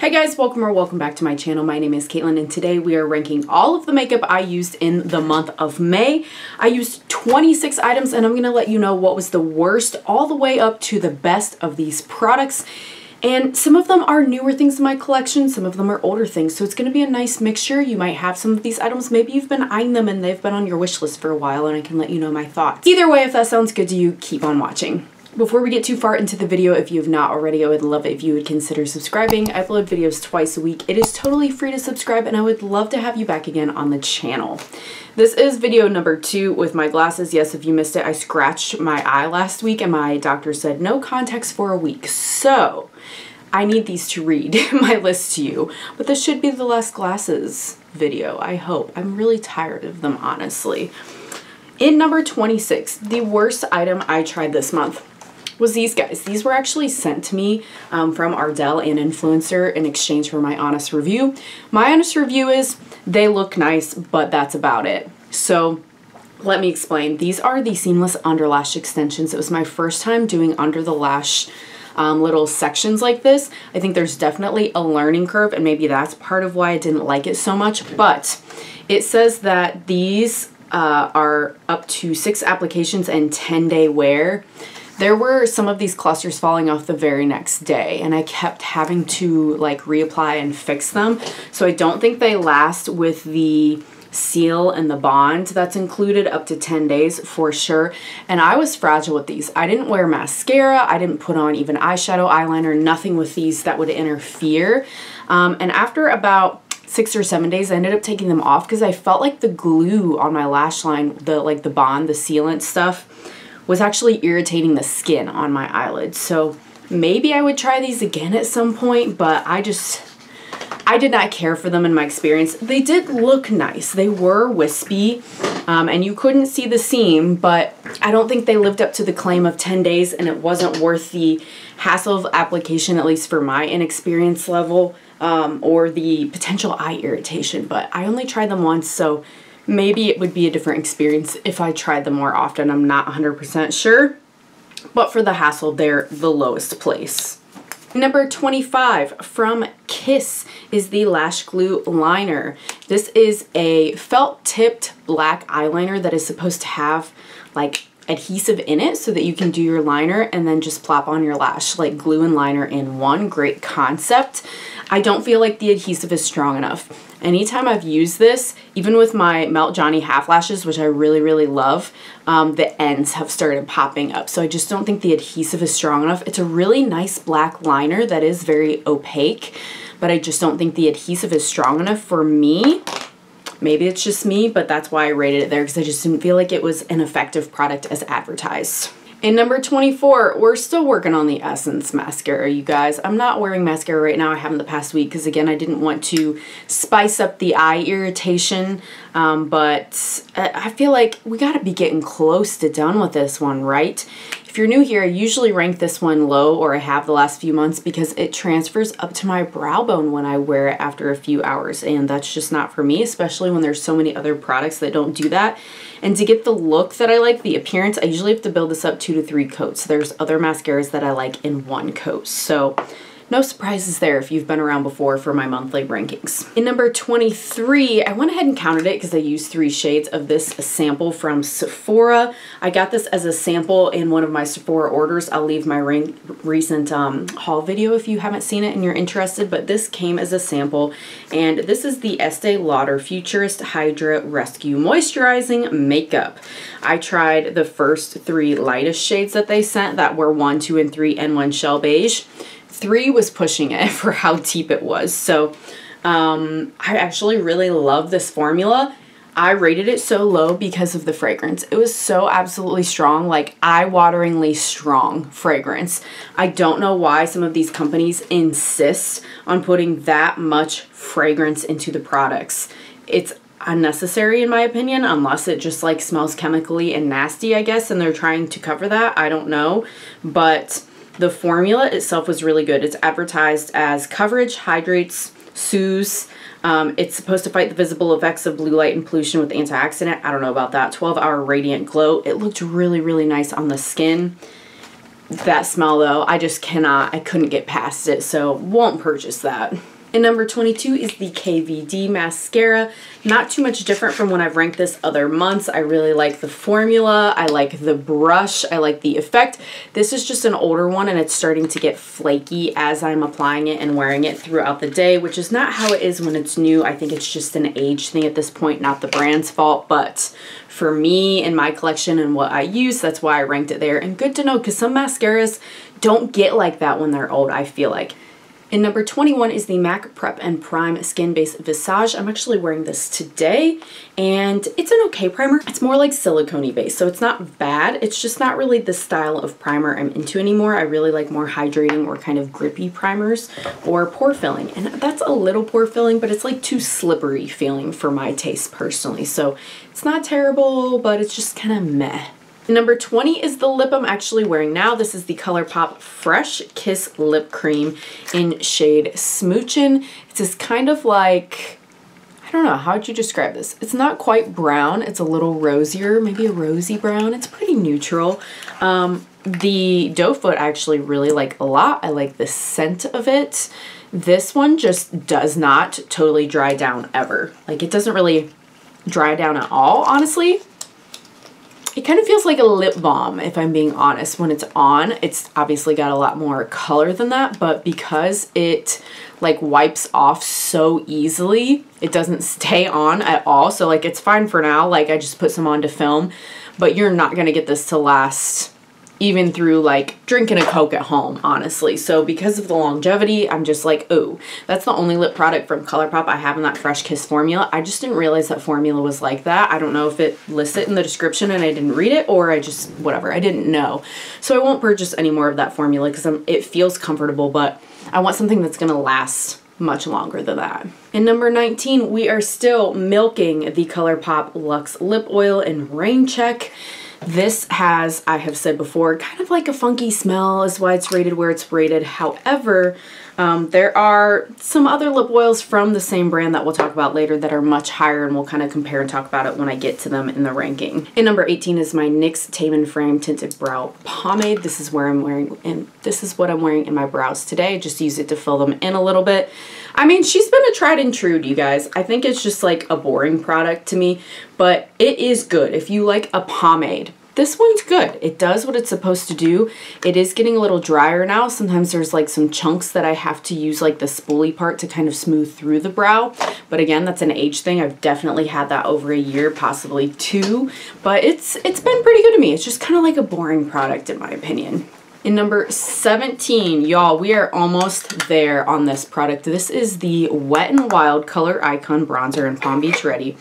Hi guys, welcome back to my channel. My name is Caitlin and today we are ranking all of the makeup I used in the month of May. I used 26 items and I'm going to let you know what was the worst all the way up to the best of these products. And some of them are newer things in my collection, some of them are older things, so it's going to be a nice mixture. You might have some of these items, maybe you've been eyeing them and they've been on your wish list for a while and I can let you know my thoughts. Either way, if that sounds good to you, keep on watching. Before we get too far into the video, if you have not already, I would love it if you would consider subscribing. I upload videos twice a week. It is totally free to subscribe and I would love to have you back again on the channel. This is video number 2 with my glasses. Yes, if you missed it, I scratched my eye last week and my doctor said no contacts for a week. So I need these to read my list to you, but this should be the last glasses video, I hope. I'm really tired of them, honestly. In number 26, the worst item I tried this month was these guys. These were actually sent to me from Ardell, an influencer, in exchange for my honest review. My honest review is they look nice, but that's about it. So let me explain. These are the seamless under lash extensions. It was my first time doing under the lash little sections like this. I think there's definitely a learning curve and maybe that's part of why I didn't like it so much, but it says that these are up to 6 applications and 10-day wear. There were some of these clusters falling off the very next day and I kept having to like reapply and fix them. So I don't think they last with the seal and the bond that's included up to 10 days for sure. And I was fragile with these. I didn't wear mascara. I didn't put on even eyeshadow, eyeliner, nothing with these that would interfere. And after about 6 or 7 days, I ended up taking them off because I felt like the glue on my lash line, the bond, the sealant stuff, was actually irritating the skin on my eyelids. So maybe I would try these again at some point, but I did not care for them in my experience. They did look nice. They were wispy and you couldn't see the seam, but I don't think they lived up to the claim of 10 days and it wasn't worth the hassle of application, at least for my inexperience level, or the potential eye irritation. But I only tried them once, so maybe it would be a different experience if I tried them more often. I'm not 100% sure, but for the hassle, they're the lowest place. Number 25 from Kiss is the Lash Glue Liner. This is a felt tipped black eyeliner that is supposed to have like adhesive in it so that you can do your liner and then just plop on your lash, like glue and liner in one. Great concept. I don't feel like the adhesive is strong enough. Anytime I've used this, even with my Melt Johnny half lashes, which I really love, the ends have started popping up. So I just don't think the adhesive is strong enough. It's a really nice black liner that is very opaque, but I just don't think the adhesive is strong enough for me. Maybe it's just me, but that's why I rated it there, because I just didn't feel like it was an effective product as advertised. In number 24, we're still working on the Essence mascara, you guys. I'm not wearing mascara right now. I haven't the past week because, again, I didn't want to spice up the eye irritation. But I feel like we got to be getting close to done with this one, right? If you're new here, I usually rank this one low, or I have the last few months, because it transfers up to my brow bone when I wear it after a few hours, and that's just not for me, especially when there's so many other products that don't do that. And to get the look that I like, the appearance, I usually have to build this up 2 to 3 coats. There's other mascaras that I like in 1 coat, so no surprises there if you've been around before for my monthly rankings. In number 23, I went ahead and counted it because I used 3 shades of this sample from Sephora. I got this as a sample in one of my Sephora orders. I'll leave my recent haul video if you haven't seen it and you're interested, but this came as a sample, and this is the Estee Lauder Futurist Hydra Rescue Moisturizing Makeup. I tried the first 3 lightest shades that they sent that were 1, 2, and 3, and 1 Shell Beige. 3 was pushing it for how deep it was. So I actually really love this formula. I rated it so low because of the fragrance. It was so absolutely strong, like eye-wateringly strong fragrance. I don't know why some of these companies insist on putting that much fragrance into the products. It's unnecessary in my opinion, unless it just like smells chemically and nasty, I guess, and they're trying to cover that. I don't know, but the formula itself was really good. It's advertised as coverage, hydrates, soothes. It's supposed to fight the visible effects of blue light and pollution with antioxidant. I don't know about that. 12-hour radiant glow. It looked really nice on the skin. That smell though, I just cannot, I couldn't get past it, so won't purchase that. And number 22 is the KVD mascara. Not too much different from when I've ranked this other months. I really like the formula. I like the brush. I like the effect. This is just an older one and it's starting to get flaky as I'm applying it and wearing it throughout the day, which is not how it is when it's new. I think it's just an age thing at this point, not the brand's fault, but for me and my collection and what I use, that's why I ranked it there. And good to know because some mascaras don't get like that when they're old, I feel like. And number 21 is the MAC Prep and Prime Skin Base Visage. I'm actually wearing this today and it's an okay primer. It's more like silicone-y base, so it's not bad. It's just not really the style of primer I'm into anymore. I really like more hydrating or kind of grippy primers or pore filling. And that's a little pore filling, but it's like too slippery feeling for my taste personally. So it's not terrible, but it's just kind of meh. Number 20 is the lip I'm actually wearing now. This is the Colourpop Fresh Kiss Lip Cream in shade Smoochin. It's this kind of like, I don't know, how would you describe this? It's not quite brown. It's a little rosier, maybe a rosy brown. It's pretty neutral. The doe foot I actually really like a lot. I like the scent of it. This one just does not totally dry down ever. Like it doesn't really dry down at all, honestly. It kind of feels like a lip balm, if I'm being honest, when it's on. It's obviously got a lot more color than that, but because it like wipes off so easily, it doesn't stay on at all. So like it's fine for now. Like I just put some on to film, but you're not going to get this to last even through like drinking a Coke at home, honestly. So because of the longevity, I'm just like, oh, that's the only lip product from Colourpop I have in that Fresh Kiss formula. I just didn't realize that formula was like that. I don't know if it lists it in the description and I didn't read it, or I just, whatever, I didn't know. So I won't purchase any more of that formula because it feels comfortable, but I want something that's gonna last much longer than that. In number 19, we are still milking the Colourpop Luxe Lip Oil in Rain Check. This has, I have said before, kind of like a funky smell is why it's rated where it's rated. However, there are some other lip oils from the same brand that we'll talk about later that are much higher, and we'll kind of compare and talk about it when I get to them in the ranking. And number 18 is my NYX Tame & Frame Tinted Brow Pomade. This is where I'm wearing, and this is what I'm wearing in my brows today. Just use it to fill them in a little bit. I mean, she's been a tried and true, you guys. I think it's just like a boring product to me, but it is good. If you like a pomade, this one's good. It does what it's supposed to do. It is getting a little drier now. Sometimes there's like some chunks that I have to use like the spoolie part to kind of smooth through the brow. But again, that's an age thing. I've definitely had that over a year, possibly 2, but it's been pretty good to me. It's just kind of like a boring product in my opinion. In number 17, y'all, we are almost there on this product. This is the Wet n Wild Color Icon Bronzer in Palm Beach Ready.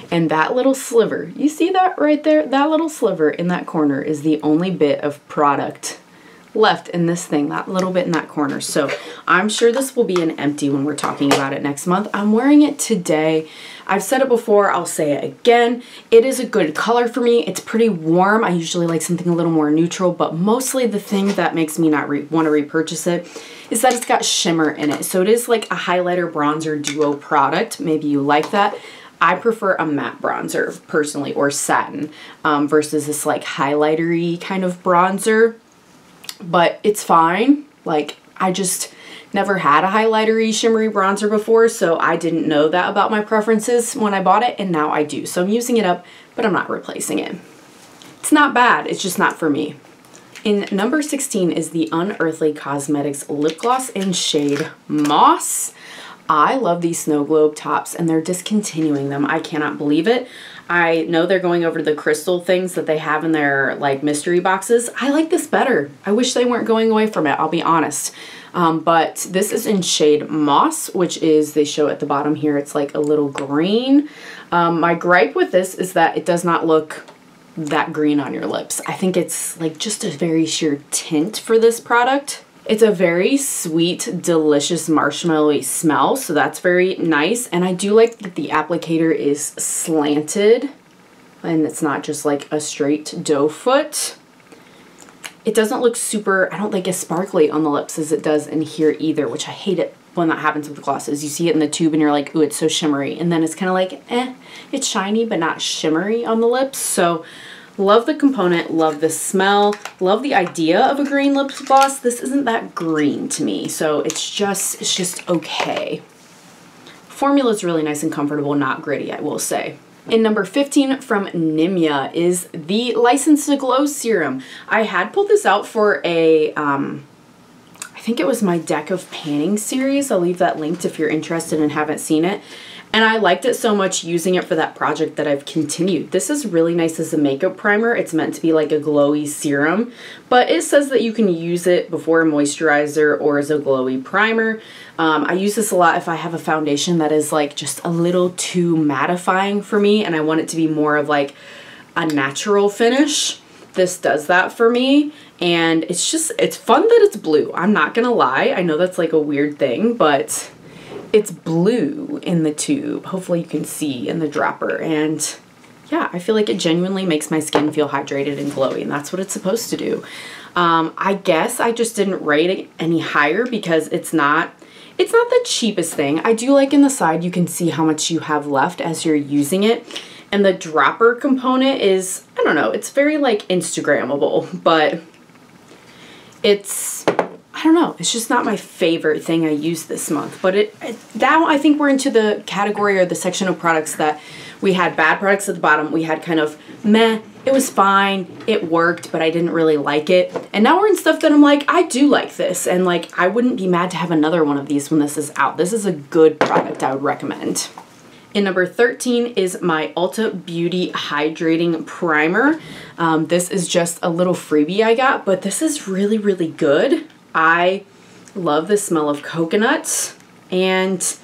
And that little sliver, you see that right there? That little sliver in that corner is the only bit of product left in this thing, that little bit in that corner. So I'm sure this will be an empty when we're talking about it next month. I'm wearing it today. I've said it before, I'll say it again. It is a good color for me. It's pretty warm. I usually like something a little more neutral, but mostly the thing that makes me not want to repurchase it is that it's got shimmer in it. So it is like a highlighter bronzer duo product. Maybe you like that. I prefer a matte bronzer personally, or satin, versus this like highlighter-y kind of bronzer. But it's fine. Like, I just never had a highlighter-y shimmery bronzer before, so I didn't know that about my preferences when I bought it, and now I do. So I'm using it up, but I'm not replacing it. It's not bad, it's just not for me. In number 16 is the Unearthly Cosmetics Lip Gloss in shade Moss. I love these snow globe tops, and they're discontinuing them. I cannot believe it. I know they're going over to the crystal things that they have in their like mystery boxes. I like this better. I wish they weren't going away from it, I'll be honest. But this is in shade Moss, which is, they show at the bottom here, it's like a little green. My gripe with this is that it does not look that green on your lips. I think it's like just a very sheer tint for this product. It's a very sweet, delicious marshmallowy smell, so that's very nice. And I do like that the applicator is slanted and it's not just like a straight doe foot. It doesn't look super, I don't think, as sparkly on the lips as it does in here either, which I hate it when that happens with glosses. You see it in the tube and you're like, ooh, it's so shimmery. And then it's kind of like, it's shiny but not shimmery on the lips. So love the component, love the smell, love the idea of a green lip gloss. This isn't that green to me, so it's just okay. Formula is really nice and comfortable, not gritty, I will say. In number 15 from Nimya is the License to Glow Serum. I had pulled this out for a, I think it was my Deck of Panning series. I'll leave that linked if you're interested and haven't seen it. And I liked it so much using it for that project that I've continued. This is really nice as a makeup primer. It's meant to be like a glowy serum, but it says that you can use it before a moisturizer or as a glowy primer. I use this a lot if I have a foundation that is like just a little too mattifying for me and I want it to be more of like a natural finish. This does that for me, and it's fun that it's blue. I'm not gonna lie. I know that's like a weird thing, but it's blue in the tube. Hopefully you can see in the dropper, and yeah, I feel like it genuinely makes my skin feel hydrated and glowy, and that's what it's supposed to do. I guess I just didn't rate it any higher because it's not the cheapest thing. I do like in the side you can see how much you have left as you're using it, and the dropper component is, I don't know, it's very like Instagrammable, but I don't know, it's just not my favorite thing I used this month. But now I think we're into the category or the section of products that we had bad products at the bottom. We had kind of meh, it was fine, it worked, but I didn't really like it. And now we're in stuff that I'm like, I do like this, and like I wouldn't be mad to have another one of these when this is out. This is a good product I would recommend. In number 13 is my Ulta Beauty Hydrating Primer. This is just a little freebie I got, but this is really, really good. I love the smell of coconuts, and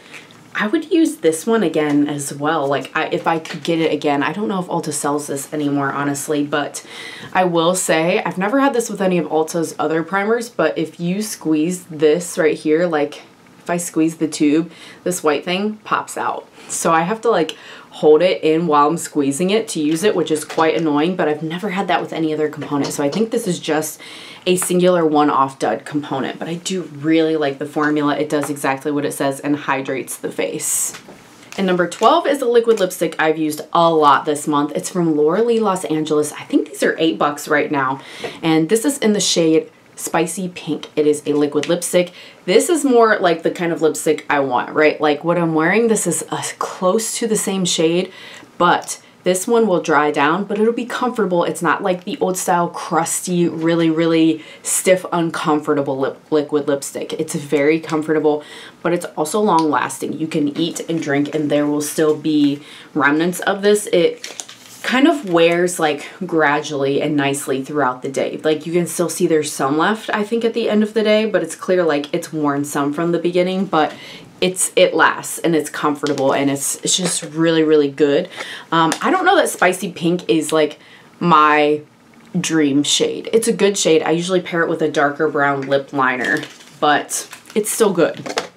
I would use this one again as well. Like if I could get it again. I don't know if Ulta sells this anymore, honestly, but I will say I've never had this with any of Ulta's other primers, but if you squeeze this right here, like if I squeeze the tube, this white thing pops out. So I have to like hold it in while I'm squeezing it to use it, which is quite annoying, but I've never had that with any other component. So I think this is just a singular one-off dud component, but I do really like the formula. It does exactly what it says and hydrates the face. And number 12 is a liquid lipstick I've used a lot this month. It's from Laura Lee Los Angeles. I think these are $8 right now. And this is in the shade Spicy Pink. It is a liquid lipstick. This is more like the kind of lipstick I want, right? Like what I'm wearing, this is close to the same shade, but this one will dry down, but it'll be comfortable. It's not like the old style crusty, really, really stiff, uncomfortable liquid lipstick. It's very comfortable, but it's also long lasting. You can eat and drink and there will still be remnants of this. It kind of wears like gradually and nicely throughout the day. Like you can still see there's some left, I think, at the end of the day, but it's clear like it's worn some from the beginning, but it lasts and it's comfortable and it's just really, really good. I don't know that Spicy Pink is like my dream shade. It's a good shade. I usually pair it with a darker brown lip liner, but it's still good.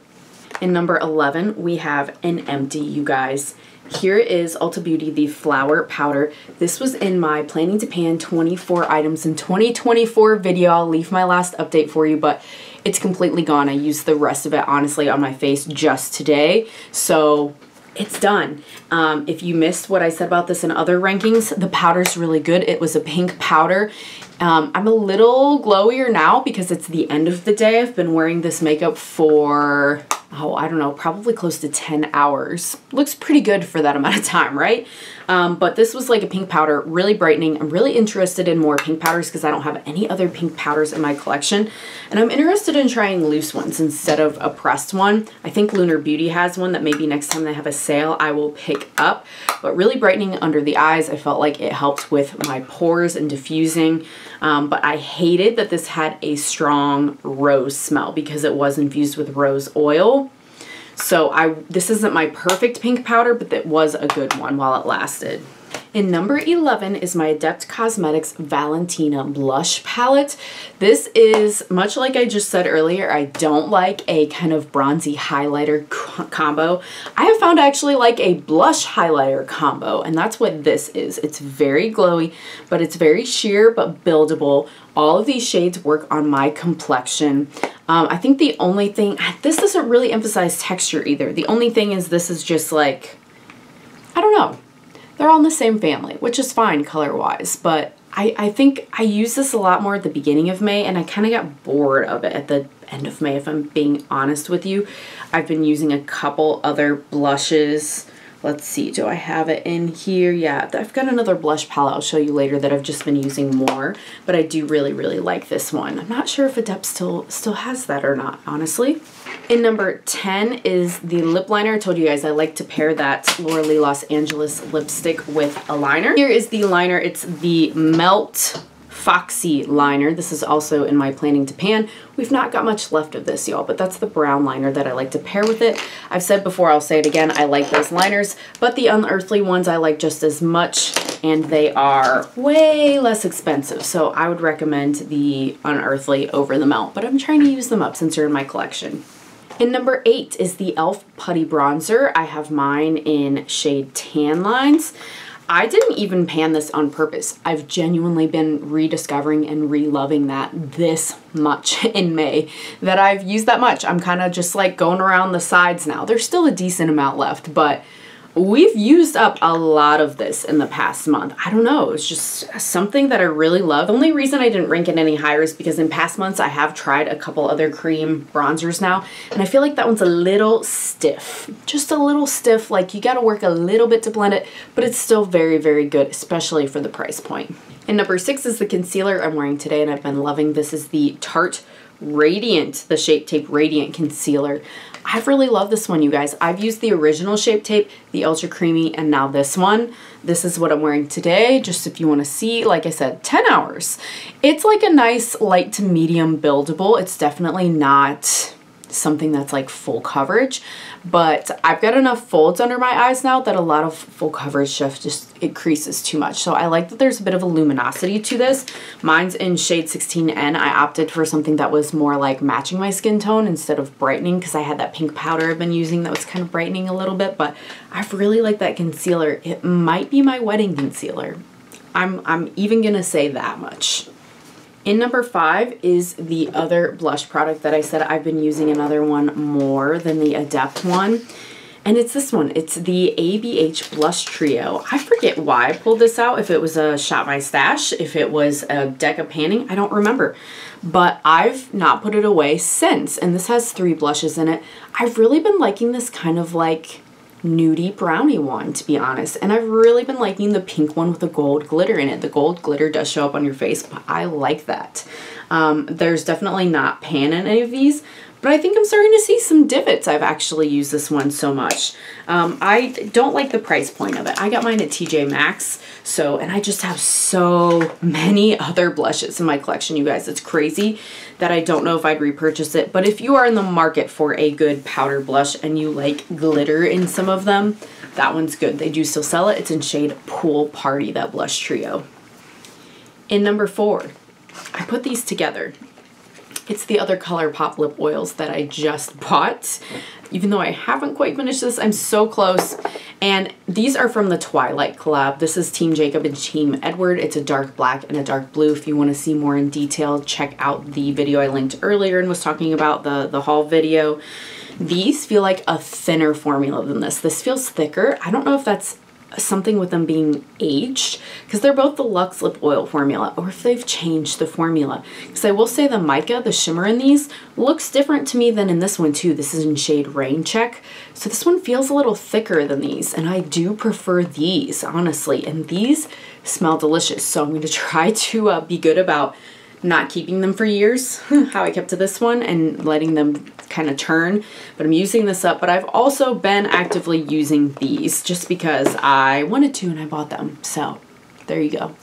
In number 11, we have an Empty, you guys. Here is Ulta Beauty, the Flower Powder. This was in my Planning to Pan 24 items in 2024 video. I'll leave my last update for you, but it's completely gone. I used the rest of it, honestly, on my face just today. So it's done. If you missed what I said about this in other rankings, the powder's really good. It was a pink powder. I'm a little glowier now because it's the end of the day. I've been wearing this makeup for, oh, I don't know, probably close to 10 hours. Looks pretty good for that amount of time, right? But this was like a pink powder, really brightening. I'm really interested in more pink powders because I don't have any other pink powders in my collection. And I'm interested in trying loose ones instead of a pressed one. I think Lunar Beauty has one that maybe next time they have a sale I will pick up. But really brightening under the eyes. I felt like it helped with my pores and diffusing. But I hated that this had a strong rose smell because it was infused with rose oil. So this isn't my perfect pink powder, but it was a good one while it lasted. In number 11 is my Adept Cosmetics Valentina Blush Palette. This is, much like I just said earlier, I don't like a kind of bronzy highlighter combo. I have found I actually like a blush highlighter combo, and that's what this is. It's very glowy, but it's very sheer but buildable. All of these shades work on my complexion. I think the only thing, this doesn't really emphasize texture either. The only thing is this is just like, I don't know. They're all in the same family, which is fine color-wise, but I think I used this a lot more at the beginning of May, and I kind of got bored of it end of May, if I'm being honest with you. I've been using a couple other blushes. Let's see, do I have it in here? Yeah, I've got another blush palette I'll show you later that I've just been using more, but I do really, really like this one. I'm not sure if Adept still has that or not, honestly. In number 10 is the lip liner. I told you guys I like to pair that Laura Lee Los Angeles lipstick with a liner. Here is the liner. It's the Melt Foxy liner. This is also in my planning to pan. We've not got much left of this, y'all, but that's the brown liner that I like to pair with it. I've said before, I'll say it again, I like those liners, but the Unearthly ones I like just as much, and they are way less expensive. So I would recommend the Unearthly over the Melt, but I'm trying to use them up since they're in my collection. In number 8 is the e.l.f. Putty Bronzer. I have mine in shade Tan Lines. I didn't even pan this on purpose. I've genuinely been rediscovering and re-loving that this much in May, that I've used that much. I'm kind of just like going around the sides now. There's still a decent amount left, but we've used up a lot of this in the past month. I don't know, it's just something that I really love. The only reason I didn't rank it any higher is because in past months I have tried a couple other cream bronzers now, and I feel like that one's a little stiff. Just a little stiff, like you gotta work a little bit to blend it, but it's still very, very good, especially for the price point. And number 6 is the concealer I'm wearing today, and I've been loving. This is the Tarte Radiant, the Shape Tape Radiant Concealer. I've really loved this one, you guys. I've used the original Shape Tape, the Ultra Creamy, and now this one. This is what I'm wearing today, just if you want to see. Like I said, 10 hours. It's like a nice light to medium buildable. It's definitely not something that's like full coverage, but I've got enough folds under my eyes now that a lot of full coverage stuff just, it creases too much. So I like that there's a bit of a luminosity to this. Mine's in shade 16N. I opted for something that was more like matching my skin tone instead of brightening, because I had that pink powder I've been using that was kind of brightening a little bit, but I've really liked that concealer. It might be my wedding concealer. I'm even gonna say that much. In number 5 is the other blush product that I said I've been using another one more than the Adept one. And it's this one. It's the ABH Blush Trio. I forget why I pulled this out, if it was a Shop My Stash, if it was a deck of panning, I don't remember. But I've not put it away since, and this has 3 blushes in it. I've really been liking this kind of like nudie brownie one, to be honest, and I've really been liking the pink one with the gold glitter in it. The gold glitter does show up on your face, but I like that. There's definitely not pan in any of these, but I think I'm starting to see some divots. I've actually used this one so much. I don't like the price point of it. I got mine at TJ Maxx, so, and I just have so many other blushes in my collection, you guys. It's crazy that I don't know if I'd repurchase it, but if you are in the market for a good powder blush and you like glitter in some of them, that one's good. They do still sell it. It's in shade Pool Party, that blush trio. In number 4, I put these together. It's the other Colourpop lip oils that I just bought. Even though I haven't quite finished this, I'm so close. And these are from the Twilight collab. This is Team Jacob and Team Edward. It's a dark black and a dark blue. If you want to see more in detail, check out the video I linked earlier and was talking about the haul video. These feel like a thinner formula than this. This feels thicker. I don't know if that's something with them being aged, because they're both the Luxe Lip Oil formula, or if they've changed the formula. Because I will say the mica, the shimmer in these, looks different to me than in this one too. This is in shade Rain Check. So this one feels a little thicker than these, and I do prefer these, honestly. And these smell delicious, so I'm going to try to be good about not keeping them for years, how I kept to this one, and letting them kind of turn. But I'm using this up, but I've also been actively using these just because I wanted to and I bought them. So there you go.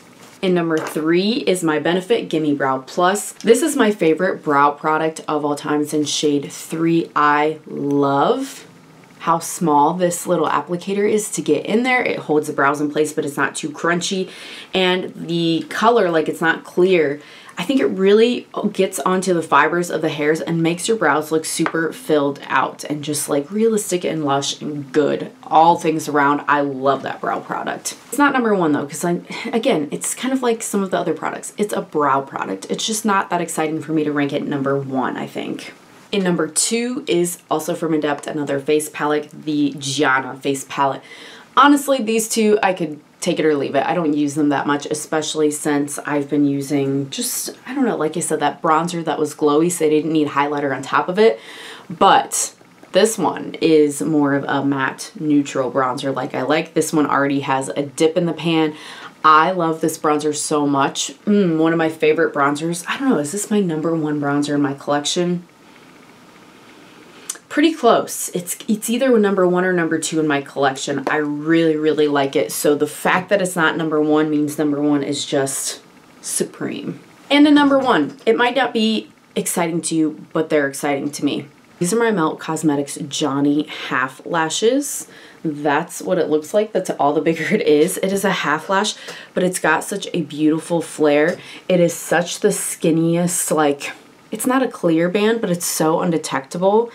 In number 3 is my Benefit Gimme Brow Plus. This is my favorite brow product of all time. It's in shade 3. I love how small this little applicator is to get in there. It holds the brows in place, but it's not too crunchy. And the color, like, it's not clear. I think it really gets onto the fibers of the hairs and makes your brows look super filled out and just like realistic and lush and good. All things around. I love that brow product. It's not number 1 though, because again, it's kind of like some of the other products. It's a brow product. It's just not that exciting for me to rank it number 1, I think. In number 2 is also from Adept, another face palette, the Gianna face palette. Honestly, these two I could take it or leave it. I don't use them that much, especially since I've been using just, I don't know, like I said, that bronzer that was glowy, so I didn't need highlighter on top of it. But this one is more of a matte neutral bronzer like I like. This one already has a dip in the pan. I love this bronzer so much. One of my favorite bronzers. I don't know, is this my #1 bronzer in my collection? Pretty close. It's either #1 or #2 in my collection. I really, really like it. So the fact that it's not #1 means #1 is just supreme. And a #1. It might not be exciting to you, but they're exciting to me. These are my Melt Cosmetics Johnny Half Lashes. That's what it looks like. That's all the bigger it is. It is a half lash, but it's got such a beautiful flare. It is such the skinniest, like, it's not a clear band, but it's so undetectable.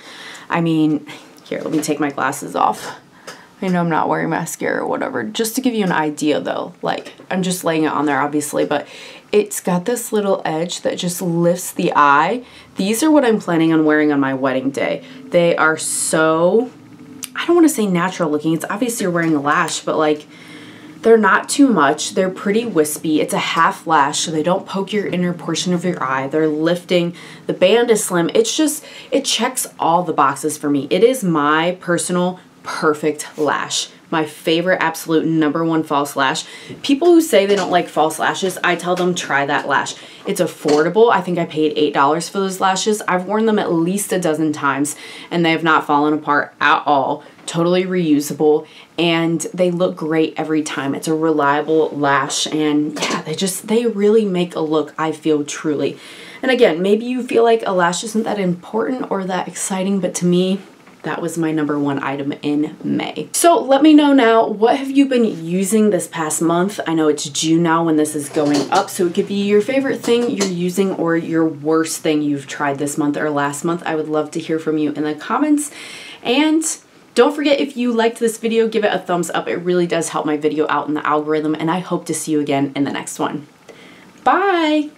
I mean, here, let me take my glasses off. I know I'm not wearing mascara or whatever. Just to give you an idea though, like, I'm just laying it on there obviously, but it's got this little edge that just lifts the eye. These are what I'm planning on wearing on my wedding day. They are so, I don't want to say natural looking. It's obviously you're wearing a lash, but like, they're not too much. They're pretty wispy. It's a half lash, so they don't poke your inner portion of your eye. They're lifting. The band is slim. It's just, it checks all the boxes for me. It is my personal perfect lash. My favorite absolute #1 false lash. People who say they don't like false lashes, I tell them try that lash. It's affordable. I think I paid $8 for those lashes. I've worn them at least a dozen times and they have not fallen apart at all. Totally reusable, and they look great every time. It's a reliable lash, and yeah, they really make a look, I feel, truly. And again, maybe you feel like a lash isn't that important or that exciting, but to me, that was my #1 item in May. So let me know now, what have you been using this past month? I know it's June now when this is going up, so it could be your favorite thing you're using or your worst thing you've tried this month or last month. I would love to hear from you in the comments. And don't forget, if you liked this video, give it a thumbs up. It really does help my video out in the algorithm, and I hope to see you again in the next one. Bye!